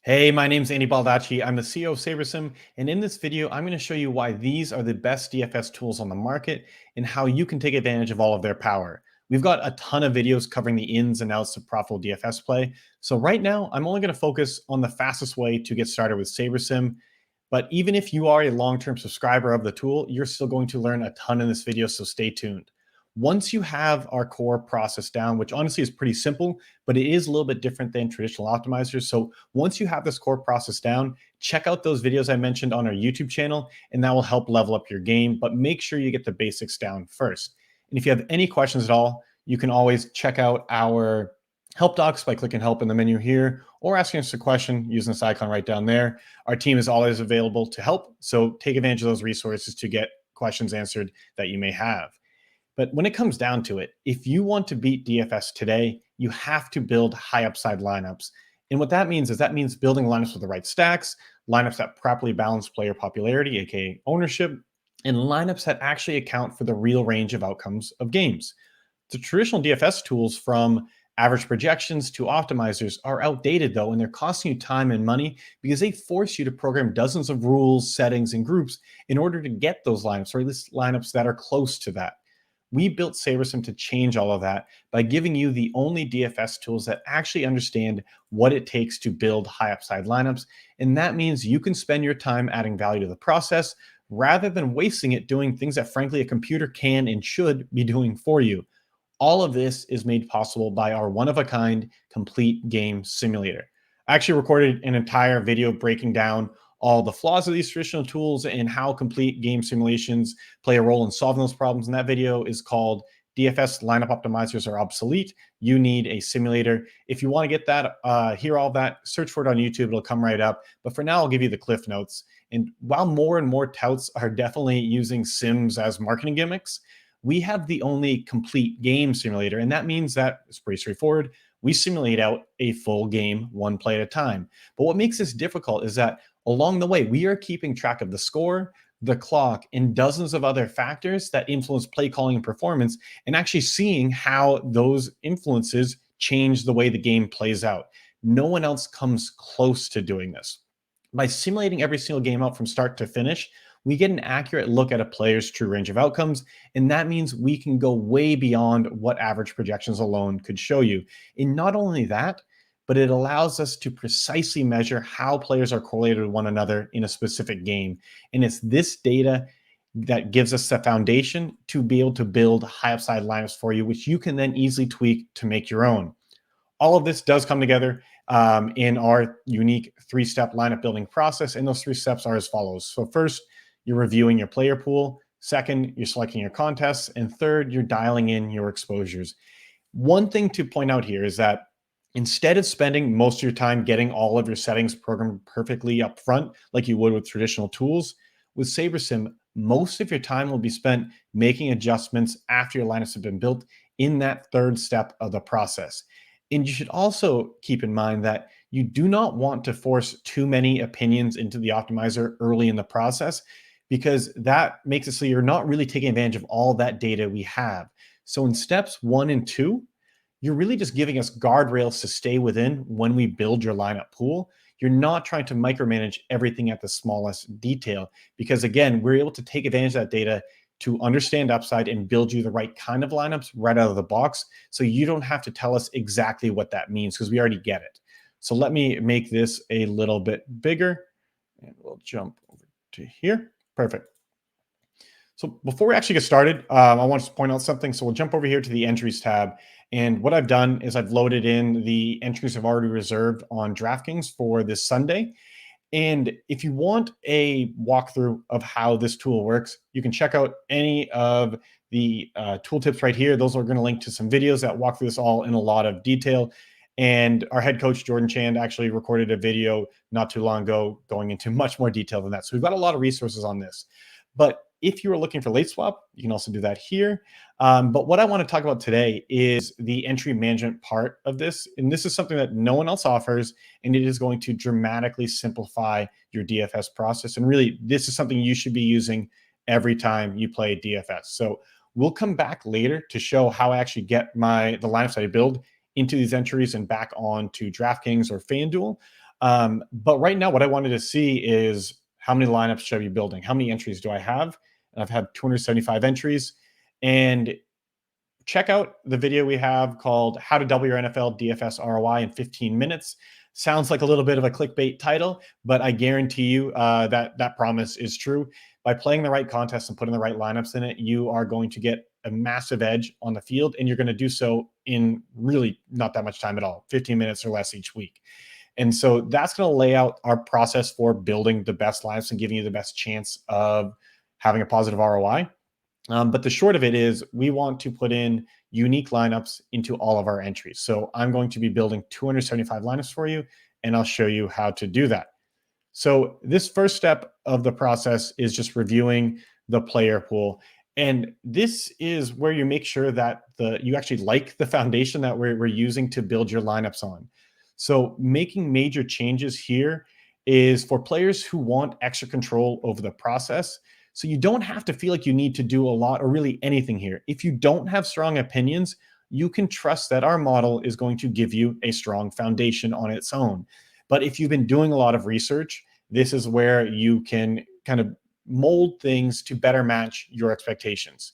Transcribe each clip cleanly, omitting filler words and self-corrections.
Hey, my name's Andy Baldacci. I'm the CEO of SaberSim, and in this video, I'm going to show you why these are the best DFS tools on the market and how you can take advantage of all of their power. We've got a ton of videos covering the ins and outs of profitable DFS play. So right now, I'm only going to focus on the fastest way to get started with SaberSim. But even if you are a long-term subscriber of the tool, you're still going to learn a ton in this video, so stay tuned. Once you have our core process down, which honestly is pretty simple, but it is a little bit different than traditional optimizers. So once you have this core process down, check out those videos I mentioned on our YouTube channel, and that will help level up your game. But make sure you get the basics down first. And if you have any questions at all, you can always check out our help docs by clicking help in the menu here or asking us a question using this icon right down there. Our team is always available to help. So take advantage of those resources to get questions answered that you may have. But when it comes down to it, if you want to beat DFS today, you have to build high upside lineups. And what that means is building lineups with the right stacks, lineups that properly balance player popularity, aka ownership, and lineups that actually account for the real range of outcomes of games. The traditional DFS tools, from average projections to optimizers, are outdated though, and they're costing you time and money because they force you to program dozens of rules, settings, and groups in order to get those lineups, or at least lineups that are close to that. We built SaberSim to change all of that by giving you the only DFS tools that actually understand what it takes to build high upside lineups. And that means you can spend your time adding value to the process rather than wasting it doing things that, frankly, a computer can and should be doing for you. All of this is made possible by our one-of-a-kind complete game simulator. I actually recorded an entire video breaking down all the flaws of these traditional tools and how complete game simulations play a role in solving those problems. And that video is called DFS Lineup Optimizers Are Obsolete. You Need a Simulator. If you want to get that, hear all that, search for it on YouTube. It'll come right up. But for now, I'll give you the cliff notes. And while more and more touts are definitely using sims as marketing gimmicks, we have the only complete game simulator. And that means that it's pretty straightforward. We simulate out a full game, one play at a time. But what makes this difficult is that along the way, we are keeping track of the score, the clock, and dozens of other factors that influence play calling and performance, and actually seeing how those influences change the way the game plays out. No one else comes close to doing this. By simulating every single game out from start to finish, we get an accurate look at a player's true range of outcomes, and that means we can go way beyond what average projections alone could show you. And not only that, but it allows us to precisely measure how players are correlated with one another in a specific game. And it's this data that gives us the foundation to be able to build high upside lineups for you, which you can then easily tweak to make your own. All of this does come together in our unique three-step lineup building process. And those three steps are as follows. So first, you're reviewing your player pool. Second, you're selecting your contests. And third, you're dialing in your exposures. One thing to point out here is that instead of spending most of your time getting all of your settings programmed perfectly up front, like you would with traditional tools, with SaberSim, most of your time will be spent making adjustments after your lineups have been built in that third step of the process. And you should also keep in mind that you do not want to force too many opinions into the optimizer early in the process, because that makes it so you're not really taking advantage of all that data we have. So in steps 1 and 2, you're really just giving us guardrails to stay within when we build your lineup pool. You're not trying to micromanage everything at the smallest detail, because again, we're able to take advantage of that data to understand upside and build you the right kind of lineups right out of the box. So you don't have to tell us exactly what that means, because we already get it. So let me make this a little bit bigger, and we'll jump over to here. Perfect. So before we actually get started, I want to point out something. So we'll jump over here to the entries tab. And what I've done is I've loaded in the entries I've already reserved on DraftKings for this Sunday. And if you want a walkthrough of how this tool works, you can check out any of the tooltips right here. Those are going to link to some videos that walk through this all in a lot of detail. And our head coach, Jordan Chand, actually recorded a video not too long ago going into much more detail than that. So we've got a lot of resources on this. But if you are looking for late swap, you can also do that here. But what I want to talk about today is the entry management part of this. And this is something that no one else offers, and it is going to dramatically simplify your DFS process. And really, this is something you should be using every time you play DFS. So we'll come back later to show how I actually get the lineups that I build into these entries and back on to DraftKings or FanDuel. But right now, what I wanted to see is how many lineups should I be building? How many entries do I have? And I've had 275 entries. And check out the video we have called How to Double Your NFL DFS ROI in 15 Minutes. Sounds like a little bit of a clickbait title, but I guarantee you that that promise is true. By playing the right contest and putting the right lineups in it, you are going to get a massive edge on the field, and you're going to do so in really not that much time at all, 15 minutes or less each week. And so that's going to lay out our process for building the best lineups and giving you the best chance of having a positive ROI. But the short of it is we want to put in unique lineups into all of our entries. So I'm going to be building 275 lineups for you, and I'll show you how to do that. So this first step of the process is just reviewing the player pool. And this is where you make sure that you actually like the foundation that we're using to build your lineups on. So making major changes here is for players who want extra control over the process. So you don't have to feel like you need to do a lot or really anything here. If you don't have strong opinions, you can trust that our model is going to give you a strong foundation on its own. But if you've been doing a lot of research, this is where you can kind of mold things to better match your expectations.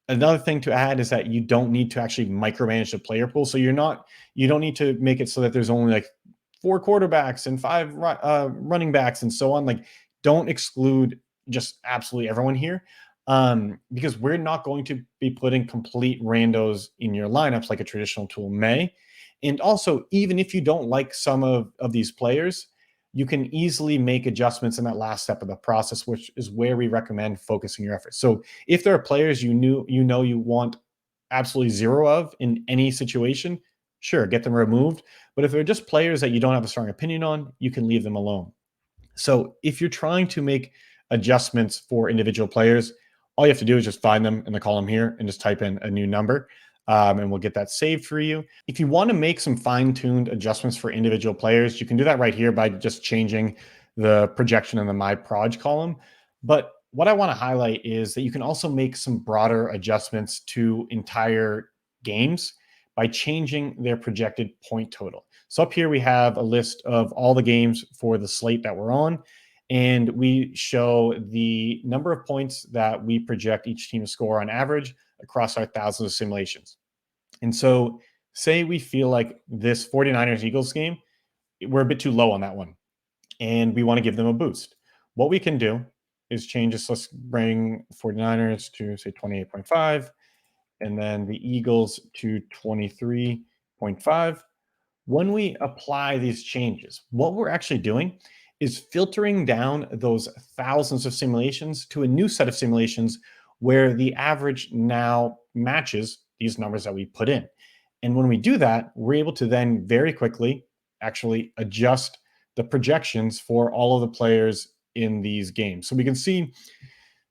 Another thing to add is that you don't need to actually micromanage the player pool. So you don't need to make it so that there's only like 4 quarterbacks and 5 running backs and so on. Like, don't exclude just absolutely everyone here, because we're not going to be putting complete randos in your lineups like a traditional tool may. And also, even if you don't like some of these players, you can easily make adjustments in that last step of the process, which is where we recommend focusing your efforts. So if there are players you want absolutely zero of in any situation, sure, get them removed. But if they're just players that you don't have a strong opinion on, you can leave them alone. So if you're trying to make adjustments for individual players, all you have to do is just find them in the column here and just type in a new number, and we'll get that saved for you. If you want to make some fine-tuned adjustments for individual players, you can do that right here by just changing the projection in the My Proj column. But what I want to highlight is that you can also make some broader adjustments to entire games by changing their projected point total. So up here we have a list of all the games for the slate that we're on, and we show the number of points that we project each team to score on average across our thousands of simulations. And so say we feel like this 49ers Eagles game, we're a bit too low on that one, and we want to give them a boost. What we can do is change this. Let's bring 49ers to say 28.5, and then the Eagles to 23.5. When we apply these changes, what we're actually doing is filtering down those thousands of simulations to a new set of simulations where the average now matches these numbers that we put in. And when we do that, we're able to then very quickly actually adjust the projections for all of the players in these games. So we can see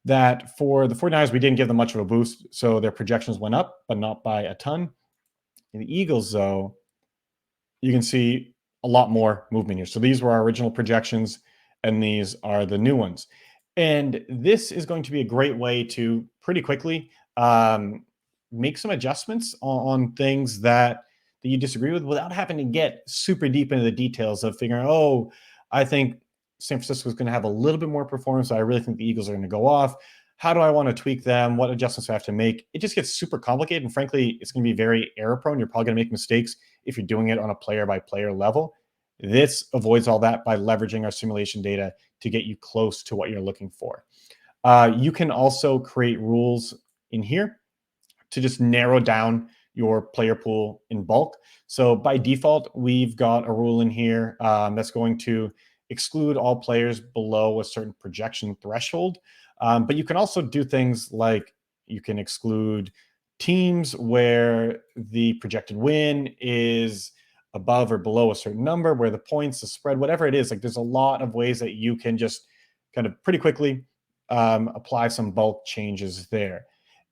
that for the 49ers, we didn't give them much of a boost. So their projections went up, but not by a ton. In the Eagles, though, you can see a lot more movement here. So these were our original projections, and these are the new ones. And this is going to be a great way to pretty quickly make some adjustments on things that you disagree with without having to get super deep into the details of figuring, oh, I think San Francisco is going to have a little bit more performance. So I really think the Eagles are going to go off. How do I want to tweak them? What adjustments do I have to make? It just gets super complicated. And frankly, it's going to be very error prone. You're probably going to make mistakes if you're doing it on a player by player level. This avoids all that by leveraging our simulation data to get you close to what you're looking for. You can also create rules in here to just narrow down your player pool in bulk. So by default, we've got a rule in here that's going to exclude all players below a certain projection threshold. But you can also do things like you can exclude teams where the projected win is above or below a certain number, where the points, the spread, whatever it is. Like, there's a lot of ways that you can just kind of pretty quickly apply some bulk changes there.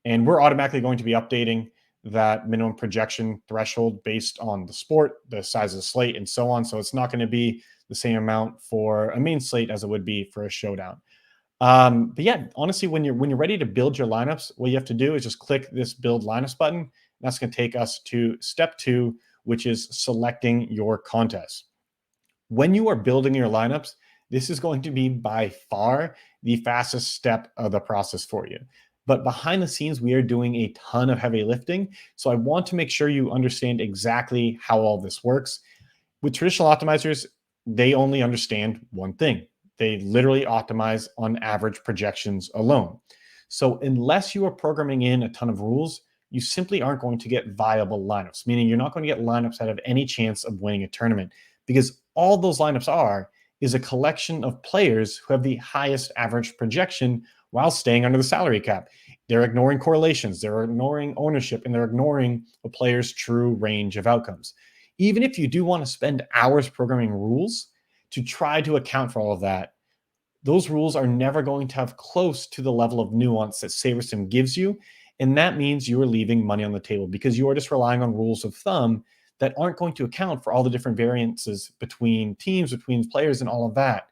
And we're automatically going to be updating that minimum projection threshold based on the sport, the size of the slate, and so on. So it's not going to be the same amount for a main slate as it would be for a showdown. But yeah, honestly, when you're ready to build your lineups, what you have to do is just click this build lineups button. That's going to take us to step 2, which is selecting your contest. When you are building your lineups, this is going to be by far the fastest step of the process for you. But behind the scenes, we are doing a ton of heavy lifting. So I want to make sure you understand exactly how all this works. With traditional optimizers, they only understand one thing. They literally optimize on average projections alone. So unless you are programming in a ton of rules, you simply aren't going to get viable lineups, meaning you're not going to get lineups that have any chance of winning a tournament, because all those lineups are is a collection of players who have the highest average projection while staying under the salary cap. They're ignoring correlations, they're ignoring ownership, and they're ignoring a player's true range of outcomes. Even if you do want to spend hours programming rules to try to account for all of that, those rules are never going to have close to the level of nuance that SaberSim gives you. And that means you are leaving money on the table because you are just relying on rules of thumb that aren't going to account for all the different variances between teams, between players, and all of that.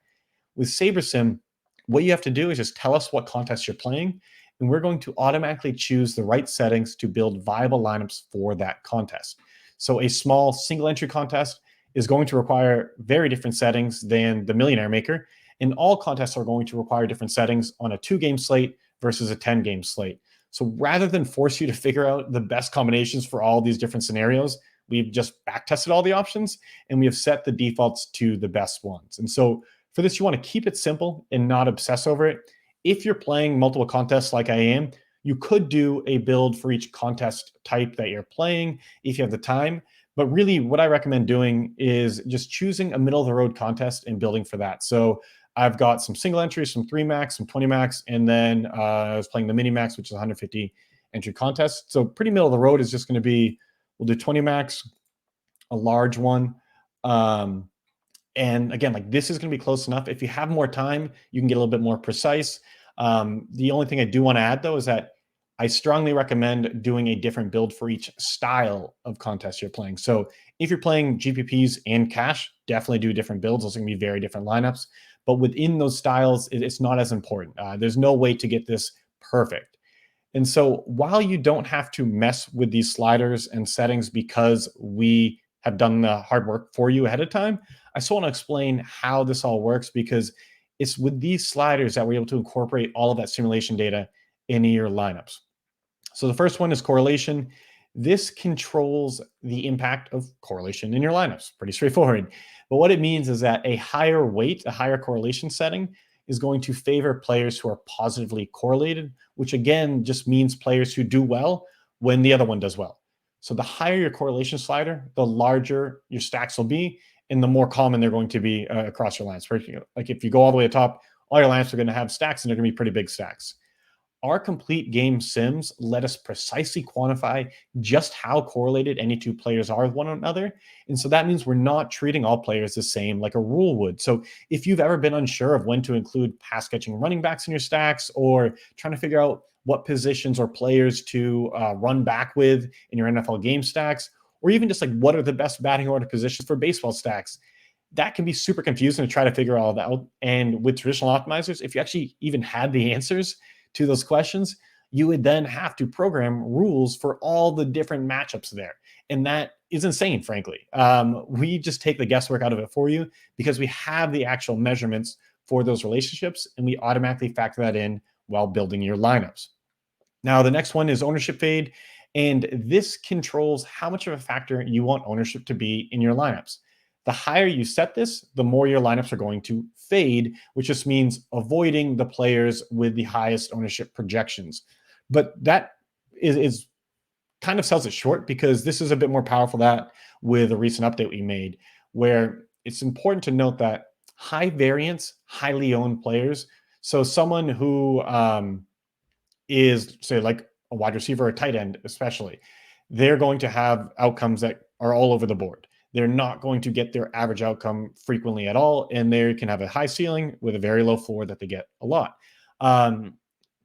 With SaberSim, what you have to do is just tell us what contest you're playing, and we're going to automatically choose the right settings to build viable lineups for that contest. So a small single entry contest is going to require very different settings than the Millionaire Maker, and all contests are going to require different settings on a 2-game slate versus a 10-game slate. So rather than force you to figure out the best combinations for all these different scenarios, we've just back tested all the options and we have set the defaults to the best ones. And so for this, you want to keep it simple and not obsess over it. If you're playing multiple contests like I am, you could do a build for each contest type that you're playing if you have the time. But really, what I recommend doing is just choosing a middle of the road contest and building for that. So I've got some single entries, some 3 max, some 20 max, and then I was playing the mini max, which is 150 entry contest. So pretty middle of the road is just going to be, we'll do 20 max, a large one. And again, like this is going to be close enough. If you have more time, you can get a little bit more precise. The only thing I do want to add, though, is that I strongly recommend doing a different build for each style of contest you're playing. So if you're playing GPPs and cash, definitely do different builds. Those are going to be very different lineups. But within those styles, it's not as important. There's no way to get this perfect. And so while you don't have to mess with these sliders and settings because we have done the hard work for you ahead of time, I still want to explain how this all works, because it's with these sliders that we're able to incorporate all of that simulation data into your lineups. So the first one is correlation. This controls the impact of correlation in your lineups. Pretty straightforward. But what it means is that a higher weight, a higher correlation setting is going to favor players who are positively correlated, which again just means players who do well when the other one does well. So the higher your correlation slider, the larger your stacks will be, and the more common they're going to be across your lines. Like if you go all the way to top, all your lines are going to have stacks, and they're going to be pretty big stacks. Our complete game sims let us precisely quantify just how correlated any two players are with one another. And so that means we're not treating all players the same like a rule would. So if you've ever been unsure of when to include pass catching running backs in your stacks, or trying to figure out what positions or players to run back with in your NFL game stacks, or even just like what are the best batting order positions for baseball stacks, that can be super confusing to try to figure all that out. And with traditional optimizers, if you actually even had the answers to those questions, you would then have to program rules for all the different matchups there. And that is insane, frankly. We just take the guesswork out of it for you because we have the actual measurements for those relationships, and we automatically factor that in while building your lineups. Now, the next one is ownership fade, and this controls how much of a factor you want ownership to be in your lineups. The higher you set this, the more your lineups are going to fade, which just means avoiding the players with the highest ownership projections. But that is kind of sells it short, because this is a bit more powerful that with a recent update we made, where it's important to note that high variance, highly owned players, so someone who is, say, like a wide receiver or a tight end especially, they're going to have outcomes that are all over the board. They're not going to get their average outcome frequently at all, and they can have a high ceiling with a very low floor that they get a lot.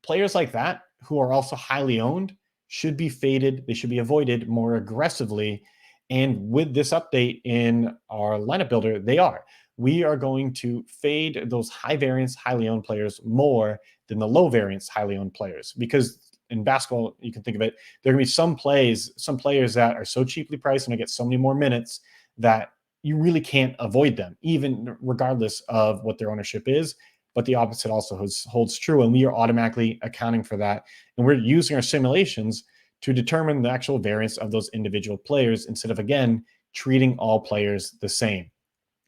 Players like that, who are also highly owned, should be faded. They should be avoided more aggressively. And with this update in our lineup builder, they are. We are going to fade those high variance, highly owned players more than the low variance, highly owned players. Because in basketball, you can think of it, there are going to be some players that are so cheaply priced and I get so many more minutes that you really can't avoid them, even regardless of what their ownership is. But the opposite also holds true. And we are automatically accounting for that. And we're using our simulations to determine the actual variance of those individual players instead of, again, treating all players the same.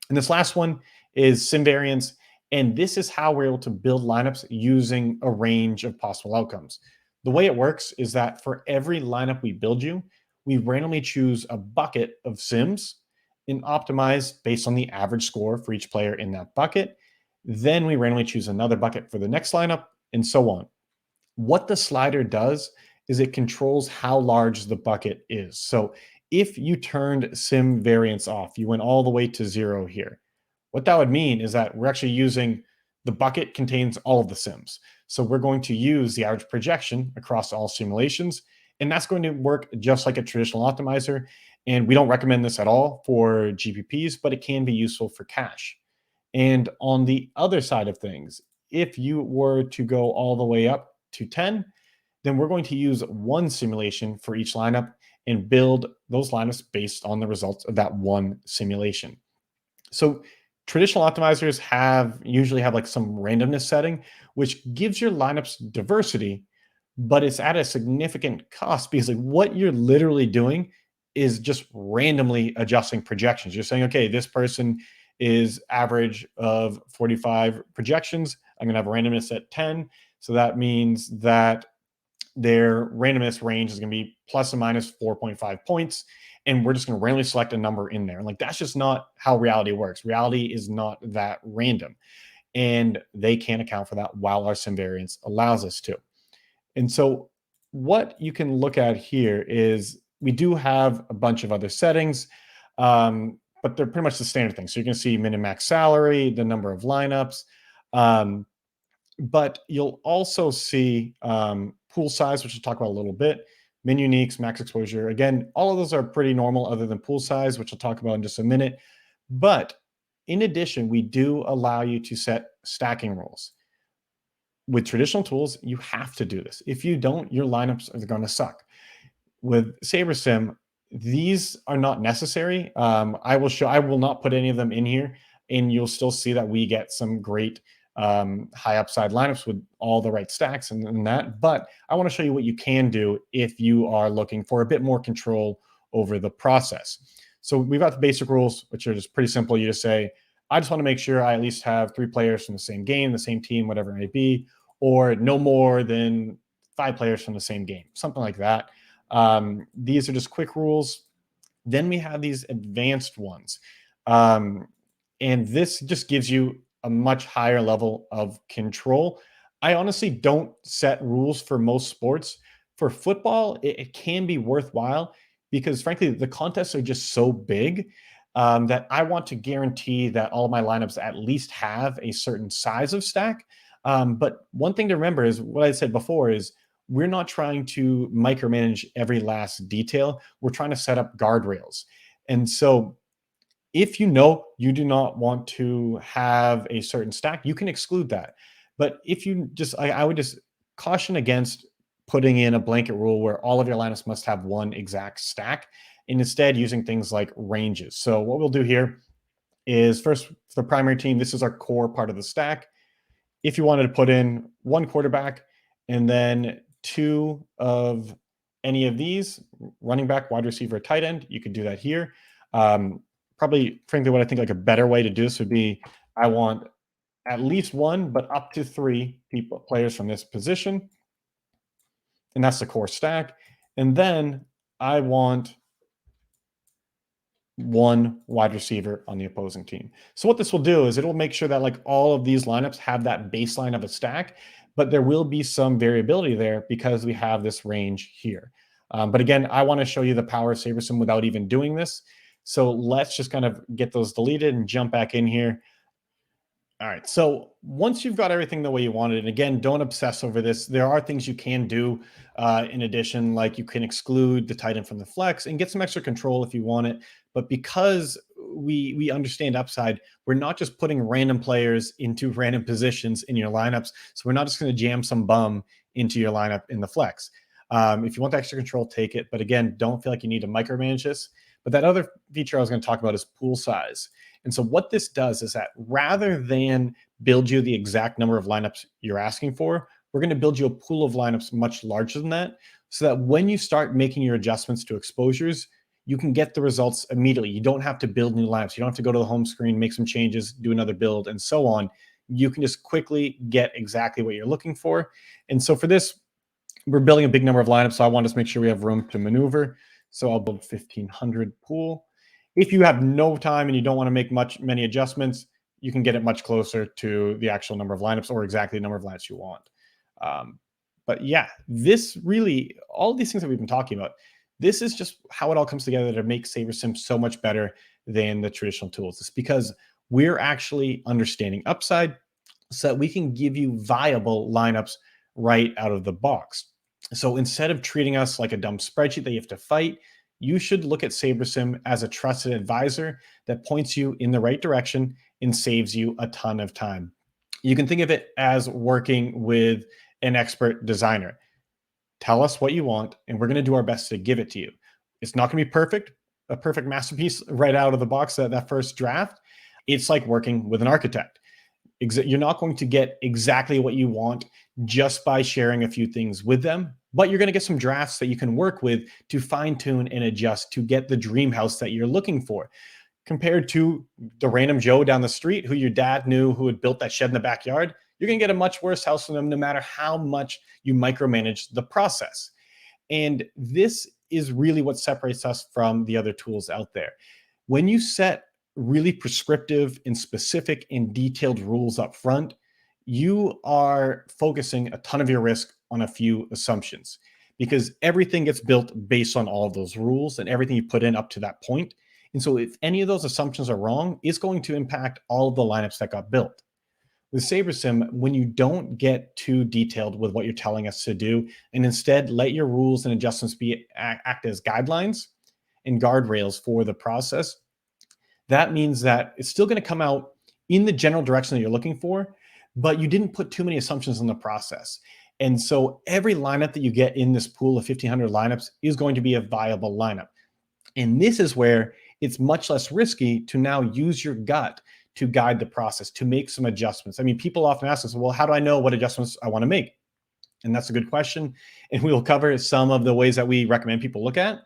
And this last one is sim variance. And this is how we're able to build lineups using a range of possible outcomes. The way it works is that for every lineup we build you, we randomly choose a bucket of sims and optimize based on the average score for each player in that bucket. Then we randomly choose another bucket for the next lineup, and so on. What the slider does is it controls how large the bucket is. So if you turned sim variance off, you went all the way to 0 here. What that would mean is that we're actually using the bucket contains all of the sims. So we're going to use the average projection across all simulations, and that's going to work just like a traditional optimizer. And we don't recommend this at all for GPPs, but it can be useful for cache. And on the other side of things, if you were to go all the way up to 10, then we're going to use one simulation for each lineup and build those lineups based on the results of that one simulation. So traditional optimizers usually have like some randomness setting, which gives your lineups diversity, but it's at a significant cost because like what you're literally doing is just randomly adjusting projections. You're saying, okay, this person is average of 45 projections. I'm going to have a randomness at 10. So that means that their randomness range is going to be plus or minus 4.5 points. And we're just going to randomly select a number in there. And like, that's just not how reality works. Reality is not that random. And they can't account for that while our sim variance allows us to. And so what you can look at here is we do have a bunch of other settings, but they're pretty much the standard thing. So you can see min and max salary, the number of lineups, but you'll also see pool size, which we'll talk about a little bit, min uniques, max exposure. Again, all of those are pretty normal other than pool size, which I'll talk about in just a minute. But in addition, we do allow you to set stacking rules. With traditional tools, you have to do this. If you don't, your lineups are going to suck. With SaberSim, these are not necessary. I will not put any of them in here, and you'll still see that we get some great high upside lineups with all the right stacks and that. But I want to show you what you can do if you are looking for a bit more control over the process. So we've got the basic rules, which are just pretty simple. You just say, I just want to make sure I at least have 3 players from the same game, the same team, whatever it may be, or no more than 5 players from the same game, something like that. These are just quick rules. Then we have these advanced ones. And this just gives you a much higher level of control. I honestly don't set rules for most sports. For football, it can be worthwhile because, frankly, the contests are just so big that I want to guarantee that all of my lineups at least have a certain size of stack. But one thing to remember is what I said before is we're not trying to micromanage every last detail. We're trying to set up guardrails. And so if you know you do not want to have a certain stack, you can exclude that. But if you just, I would just caution against putting in a blanket rule where all of your lineups must have one exact stack, and instead using things like ranges. So what we'll do here is first, for the primary team, this is our core part of the stack. If you wanted to put in 1 quarterback and then 2 of any of these, running back, wide receiver, tight end, you could do that here. Probably, frankly, what I think like a better way to do this would be I want at least 1, but up to 3 players from this position. And that's the core stack. And then I want 1 wide receiver on the opposing team. So what this will do is it will make sure that like all of these lineups have that baseline of a stack, but there will be some variability there because we have this range here. But again, I want to show you the power of SaberSim without even doing this. So let's just kind of get those deleted and jump back in here. All right. So once you've got everything the way you want it, and again, don't obsess over this. There are things you can do in addition, like you can exclude the tight end from the flex and get some extra control if you want it. But because we understand upside, we're not just putting random players into random positions in your lineups. So we're not just going to jam some bum into your lineup in the flex. If you want the extra control, take it. But again, don't feel like you need to micromanage this. But that other feature I was going to talk about is pool size. And so what this does is that rather than build you the exact number of lineups you're asking for, we're going to build you a pool of lineups much larger than that, so that when you start making your adjustments to exposures, you can get the results immediately. You don't have to build new lineups. You don't have to go to the home screen, make some changes, do another build, and so on. You can just quickly get exactly what you're looking for. And so for this, we're building a big number of lineups, so I want to make sure we have room to maneuver. So I'll build 1500 pool. If you have no time and you don't want to make many adjustments, you can get it much closer to the actual number of lineups or exactly the number of lineups you want. But yeah, this really, all of these things that we've been talking about, this is just how it all comes together to make SaberSim so much better than the traditional tools. It's because we're actually understanding upside so that we can give you viable lineups right out of the box. So instead of treating us like a dumb spreadsheet that you have to fight, you should look at SaberSim as a trusted advisor that points you in the right direction and saves you a ton of time. You can think of it as working with an expert designer. Tell us what you want, and we're going to do our best to give it to you. It's not going to be perfect, a perfect masterpiece right out of the box, that first draft. It's like working with an architect. You're not going to get exactly what you want just by sharing a few things with them, but you're going to get some drafts that you can work with to fine tune and adjust to get the dream house that you're looking for, compared to the random Joe down the street who your dad knew who had built that shed in the backyard. You're going to get a much worse house from them no matter how much you micromanage the process. And this is really what separates us from the other tools out there. When you set really prescriptive and specific and detailed rules up front, you are focusing a ton of your risk on a few assumptions, because everything gets built based on all of those rules and everything you put in up to that point. And so if any of those assumptions are wrong, it's going to impact all of the lineups that got built. With SaberSim, when you don't get too detailed with what you're telling us to do, and instead let your rules and adjustments act as guidelines and guardrails for the process, that means that it's still going to come out in the general direction that you're looking for, but you didn't put too many assumptions in the process. And so every lineup that you get in this pool of 1,500 lineups is going to be a viable lineup. And this is where it's much less risky to now use your gut to guide the process, to make some adjustments. I mean, people often ask us, well, how do I know what adjustments I want to make? And that's a good question. And we will cover some of the ways that we recommend people look at.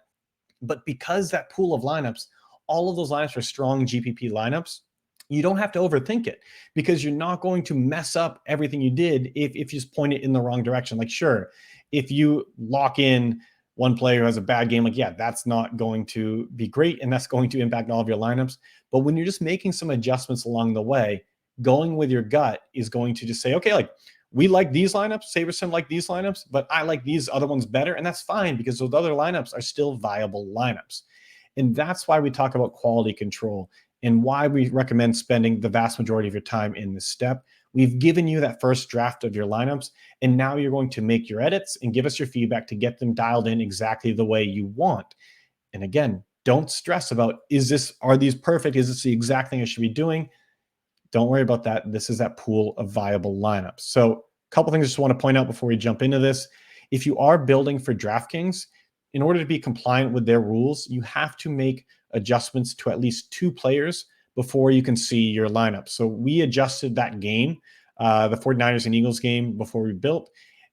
But because that pool of lineups, all of those lineups are strong GPP lineups, you don't have to overthink it, because you're not going to mess up everything you did if you just point it in the wrong direction. Like, sure, if you lock in one player who has a bad game, like, yeah, that's not going to be great, and that's going to impact all of your lineups. But when you're just making some adjustments along the way, going with your gut is going to just say, okay, like, we like these lineups, SaberSim like these lineups, but I like these other ones better. And that's fine, because those other lineups are still viable lineups. And that's why we talk about quality control and why we recommend spending the vast majority of your time in this step. We've given you that first draft of your lineups, and now you're going to make your edits and give us your feedback to get them dialed in exactly the way you want. And again, don't stress about, are these perfect? Is this the exact thing I should be doing? Don't worry about that. This is that pool of viable lineups. So a couple things I just want to point out before we jump into this. If you are building for DraftKings, in order to be compliant with their rules, you have to make adjustments to at least 2 players before you can see your lineup. So we adjusted that game, the 49ers and Eagles game, before we built,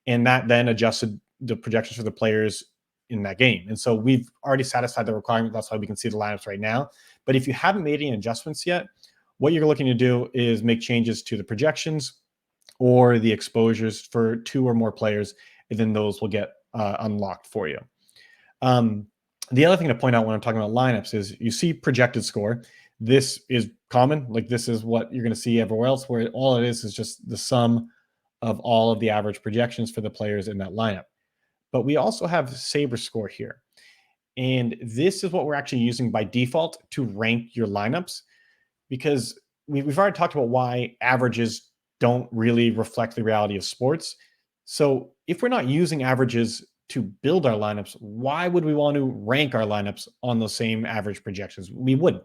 and that then adjusted the projections for the players in that game. And so we've already satisfied the requirement. That's why we can see the lineups right now. But if you haven't made any adjustments yet, what you're looking to do is make changes to the projections or the exposures for 2 or more players, and then those will get unlocked for you. The other thing to point out when I'm talking about lineups is you see projected score. This is common. Like, this is what you're going to see everywhere else, where all it is just the sum of all of the average projections for the players in that lineup. But we also have Saber score here. And this is what we're actually using by default to rank your lineups, because we've already talked about why averages don't really reflect the reality of sports. So if we're not using averages to build our lineups, why would we want to rank our lineups on those same average projections? We wouldn't.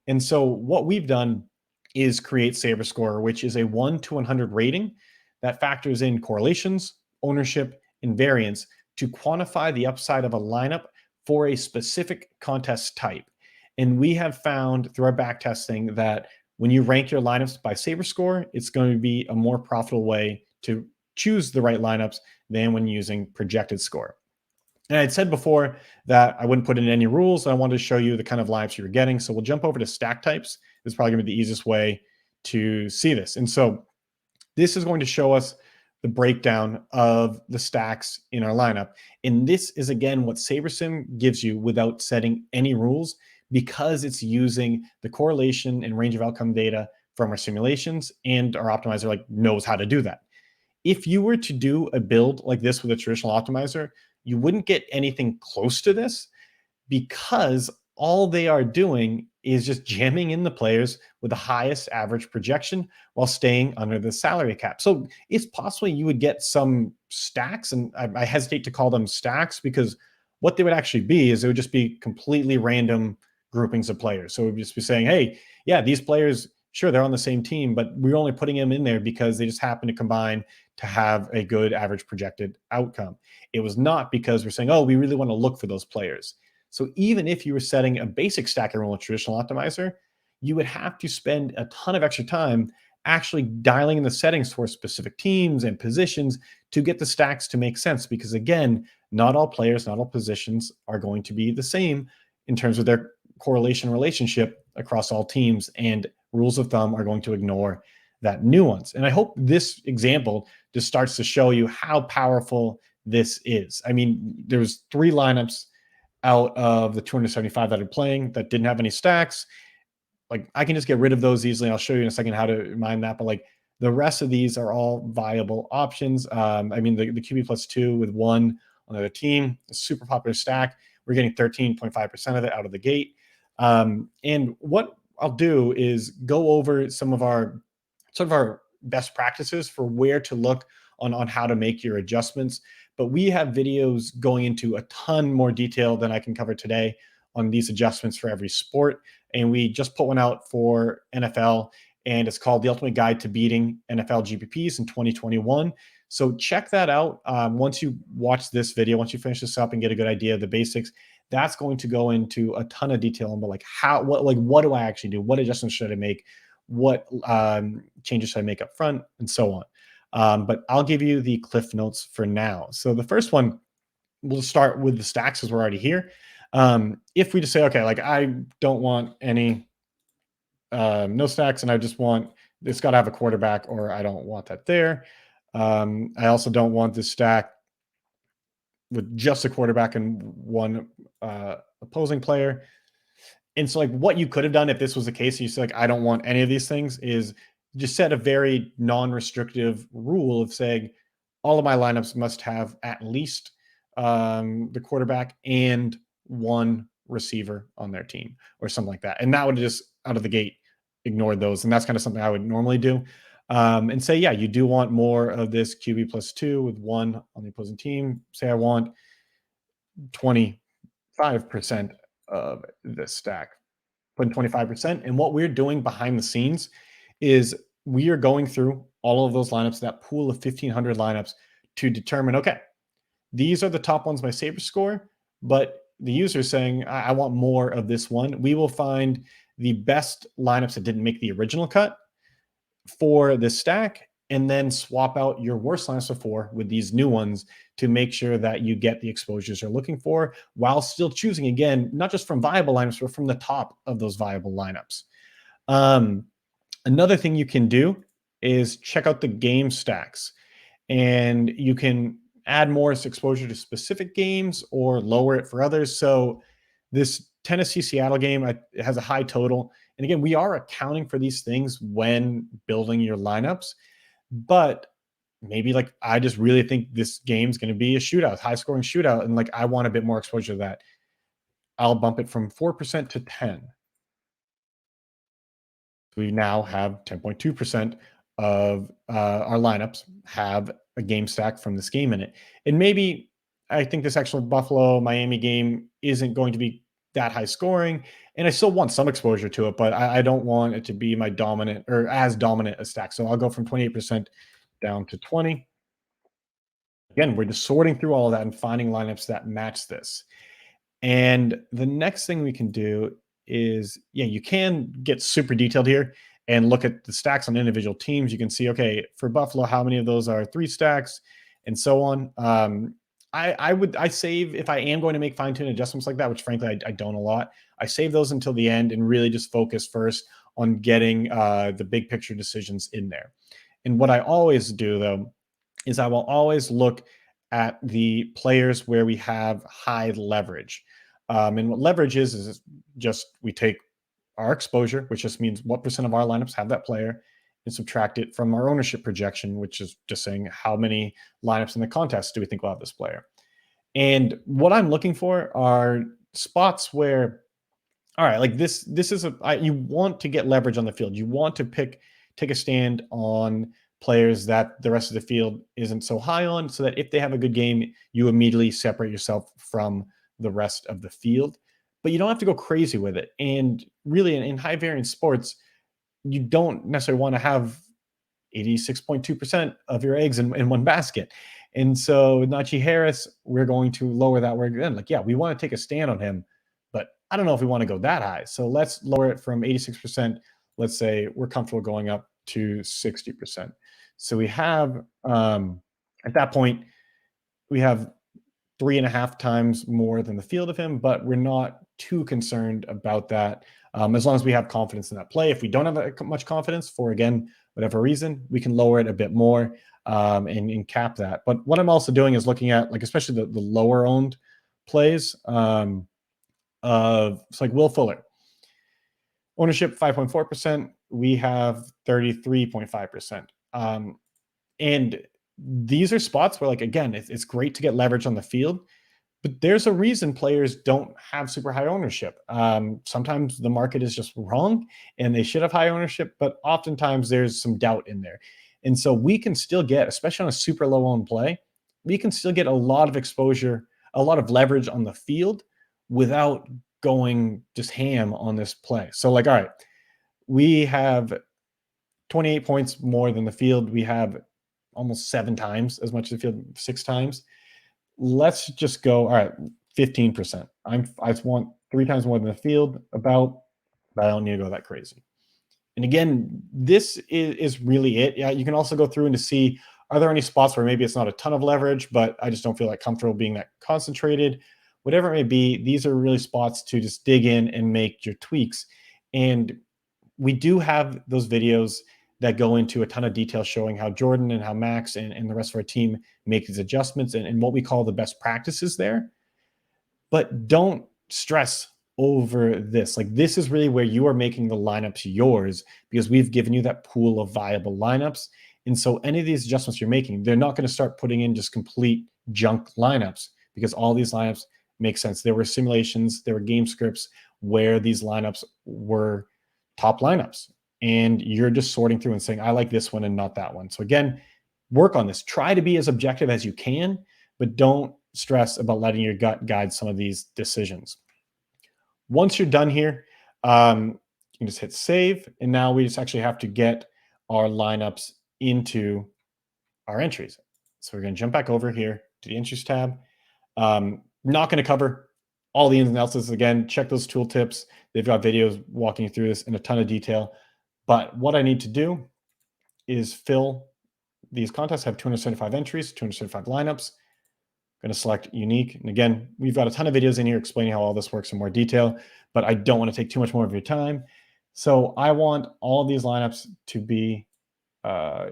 And so what we've done is create SaberScore, which is a 1 to 100 rating that factors in correlations, ownership, and variance to quantify the upside of a lineup for a specific contest type. And we have found through our back testing that when you rank your lineups by Saber score, it's going to be a more profitable way to choose the right lineups than when using projected score. And I'd said before that I wouldn't put in any rules. And I wanted to show you the kind of lineups you're getting. So we'll jump over to stack types. This is probably going to be the easiest way to see this. And so this is going to show us the breakdown of the stacks in our lineup. And this is, again, what SaberSim gives you without setting any rules because it's using the correlation and range of outcome data from our simulations, and our optimizer like knows how to do that. If you were to do a build like this with a traditional optimizer, you wouldn't get anything close to this because all they are doing is just jamming in the players with the highest average projection while staying under the salary cap. So it's possible you would get some stacks, and I hesitate to call them stacks because what they would actually be is it would just be completely random groupings of players. So it would just be saying, hey, yeah, these players, sure, they're on the same team, but we're only putting them in there because they just happen to combine to have a good average projected outcome. It was not because we're saying, oh, we really want to look for those players. So even if you were setting a basic stacking rule in traditional optimizer, you would have to spend a ton of extra time actually dialing in the settings for specific teams and positions to get the stacks to make sense. Because again, not all players, not all positions are going to be the same in terms of their correlation relationship across all teams, and rules of thumb are going to ignore that nuance. And I hope this example just starts to show you how powerful this is. I mean, there's 3 lineups out of the 275 that are playing that didn't have any stacks. Like I can just get rid of those easily. I'll show you in a second how to mine that. But like the rest of these are all viable options. I mean, the QB plus 2 with 1 on the other team, a super popular stack. We're getting 13.5% of it out of the gate. And what I'll do is go over some of our sort of our best practices for where to look on how to make your adjustments. But we have videos going into a ton more detail than I can cover today on these adjustments for every sport. And we just put one out for NFL, and it's called The Ultimate Guide to Beating NFL GPPs in 2021. So check that out. Once you watch this video, once you finish this up and get a good idea of the basics, that's going to go into a ton of detail on like what do I actually do? What adjustments should I make? What changes should I make up front, and so on. But I'll give you the cliff notes for now. So the first one, we'll start with the stacks because we're already here. If we just say, okay, like I don't want any no stacks, and I just want it's got to have a quarterback, or I don't want that there. I also don't want this stack with just a quarterback and 1 opposing player. And so, like, what you could have done if this was the case, you said, like, I don't want any of these things, is just set a very non-restrictive rule of saying all of my lineups must have at least the quarterback and 1 receiver on their team or something like that. And that would just out of the gate ignore those. And that's kind of something I would normally do. And say, yeah, you do want more of this QB plus 2 with 1 on the opposing team. Say I want 25% of this stack, put in 25%. And what we're doing behind the scenes is we are going through all of those lineups, that pool of 1,500 lineups, to determine, okay, these are the top ones by Saber score, but the user is saying, I want more of this one. We will find the best lineups that didn't make the original cut for this stack, and then swap out your worst lineups before with these new ones to make sure that you get the exposures you're looking for while still choosing, again, not just from viable lineups, but from the top of those viable lineups. Another thing you can do is check out the game stacks, and you can add more exposure to specific games or lower it for others. So this Tennessee Seattle game it has a high total. And again, we are accounting for these things when building your lineups, but maybe like I just really think this game's going to be a shootout, high scoring shootout. And like I want a bit more exposure to that. I'll bump it from 4% to 10. We now have 10.2% of our lineups have a game stack from this game in it. And maybe I think this actual Buffalo Miami game isn't going to be that high scoring. And I still want some exposure to it, but I don't want it to be my dominant or as dominant a stack. So I'll go from 28% down to 20. Again, we're just sorting through all of that and finding lineups that match this. And the next thing we can do is, yeah, you can get super detailed here and look at the stacks on individual teams. You can see, okay, for Buffalo, how many of those are 3 stacks and so on. I save, if I am going to make fine-tune adjustments like that, which frankly I don't a lot, I save those until the end and really just focus first on getting the big picture decisions in there. And what I always do though is I will always look at the players where we have high leverage. And what leverage is just we take our exposure, which just means what percent of our lineups have that player, and subtract it from our ownership projection, which is just saying how many lineups in the contest do we think will have this player. And what I'm looking for are spots where, all right, like this is you want to get leverage on the field. You want to take a stand on players that the rest of the field isn't so high on, so that if they have a good game, you immediately separate yourself from the rest of the field. But you don't have to go crazy with it. And really, in high variance sports, you don't necessarily want to have 86.2% of your eggs in one basket. And so Najee Harris, we're going to lower that. We're again like, yeah, we want to take a stand on him, but I don't know if we want to go that high. So let's lower it from 86%. Let's say we're comfortable going up to 60%. So we have, at that point, we have 3.5 times more than the field of him, but we're not too concerned about that. As long as we have confidence in that play. If we don't have much confidence for, again, whatever reason, we can lower it a bit more and cap that. But what I'm also doing is looking at, like, especially the lower owned plays of, it's like Will Fuller. Ownership 5.4%. We have 33.5%. And these are spots where, like, again, it's great to get leverage on the field, but there's a reason players don't have super high ownership. Sometimes the market is just wrong and they should have high ownership, but oftentimes there's some doubt in there. And so we can still get, especially on a super low owned play, we can still get a lot of exposure, a lot of leverage on the field without going just ham on this play. So, like, all right, we have 28 points more than the field. We have almost 7 times as much as the field, 6 times. Let's just go, all right, 15%. I want 3 times more than the field, about, but I don't need to go that crazy. And again, this is really it. Yeah, you can also go through and to see, are there any spots where maybe it's not a ton of leverage, but I just don't feel like comfortable being that concentrated. Whatever it may be, these are really spots to just dig in and make your tweaks. And we do have those videos that go into a ton of detail showing how Jordan and how Max and the rest of our team make these adjustments and what we call the best practices there. But don't stress over this. Like, this is really where you are making the lineups yours, because we've given you that pool of viable lineups. And so any of these adjustments you're making, they're not going to start putting in just complete junk lineups, because all these lineups make sense. There were simulations, there were game scripts where these lineups were top lineups, and you're just sorting through and saying, I like this one and not that one. So again, work on this. Try to be as objective as you can, but don't stress about letting your gut guide some of these decisions. Once you're done here, you can just hit save. And now we just actually have to get our lineups into our entries. So we're going to jump back over here to the entries tab. Not going to cover all the ins and outs. Again, check those tool tips. They've got videos walking you through this in a ton of detail. But what I need to do is fill these contests, have 275 entries, 275 lineups. I'm going to select unique. And again, we've got a ton of videos in here explaining how all this works in more detail, but I don't want to take too much more of your time. So I want all of these lineups to be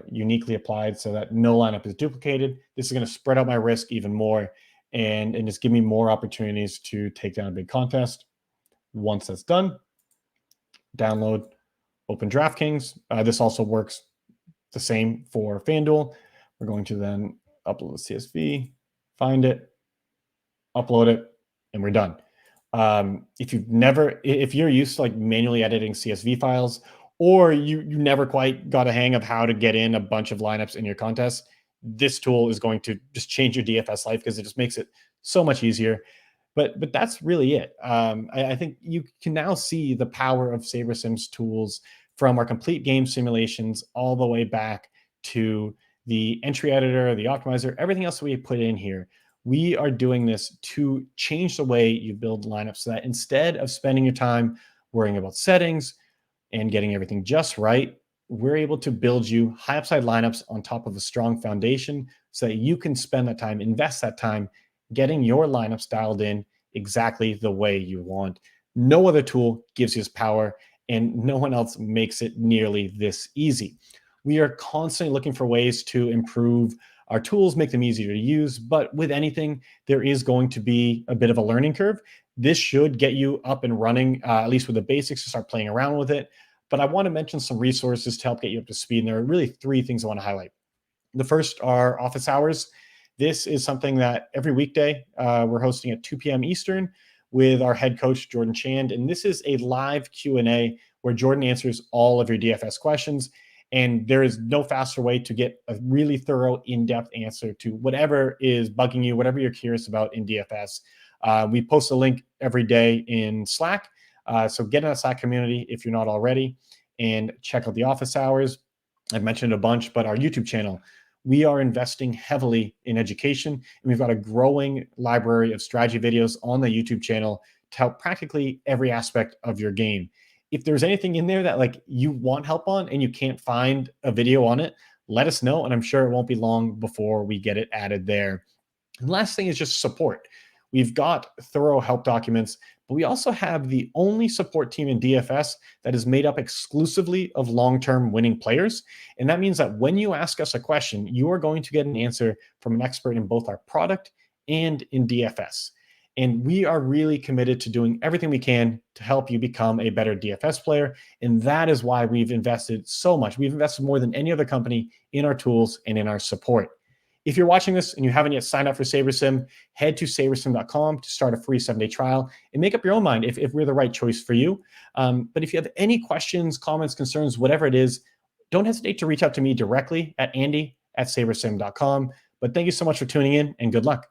uniquely applied so that no lineup is duplicated. This is going to spread out my risk even more and just give me more opportunities to take down a big contest. Once that's done, download, open DraftKings. This also works the same for FanDuel. We're going to then upload the CSV, find it, upload it, and we're done. If you're used to like manually editing CSV files, or you never quite got a hang of how to get in a bunch of lineups in your contest, this tool is going to just change your DFS life, because it just makes it so much easier. But that's really it. I think you can now see the power of SaberSim's tools, from our complete game simulations all the way back to the entry editor, the optimizer, everything else we put in here. We are doing this to change the way you build lineups, so that instead of spending your time worrying about settings, and getting everything just right, we're able to build you high upside lineups on top of a strong foundation so that you can spend that time, invest that time getting your lineups dialed in exactly the way you want. No other tool gives you this power, and no one else makes it nearly this easy. We are constantly looking for ways to improve our tools, make them easier to use. But with anything, there is going to be a bit of a learning curve. This should get you up and running, at least with the basics, to start playing around with it. But I want to mention some resources to help get you up to speed. And there are really three things I want to highlight. The first are office hours. This is something that every weekday we're hosting at 2 p.m. Eastern with our head coach, Jordan Chand. And this is a live Q&A where Jordan answers all of your DFS questions. And there is no faster way to get a really thorough, in-depth answer to whatever is bugging you, whatever you're curious about in DFS. We post a link every day in Slack. So get in that Slack community if you're not already, and check out the office hours. I've mentioned a bunch, but our YouTube channel, we are investing heavily in education, and we've got a growing library of strategy videos on the YouTube channel to help practically every aspect of your game. If there's anything in there that like you want help on and you can't find a video on it, let us know, and I'm sure it won't be long before we get it added there. And last thing is just support. We've got thorough help documents, but we also have the only support team in DFS that is made up exclusively of long-term winning players. And that means that when you ask us a question, you are going to get an answer from an expert in both our product and in DFS. And we are really committed to doing everything we can to help you become a better DFS player. And that is why we've invested so much. We've invested more than any other company in our tools and in our support. If you're watching this and you haven't yet signed up for SaberSim, head to SaberSim.com to start a free 7-day trial and make up your own mind if we're the right choice for you. But if you have any questions, comments, concerns, whatever it is, don't hesitate to reach out to me directly at Andy@SaberSim.com. But thank you so much for tuning in, and good luck.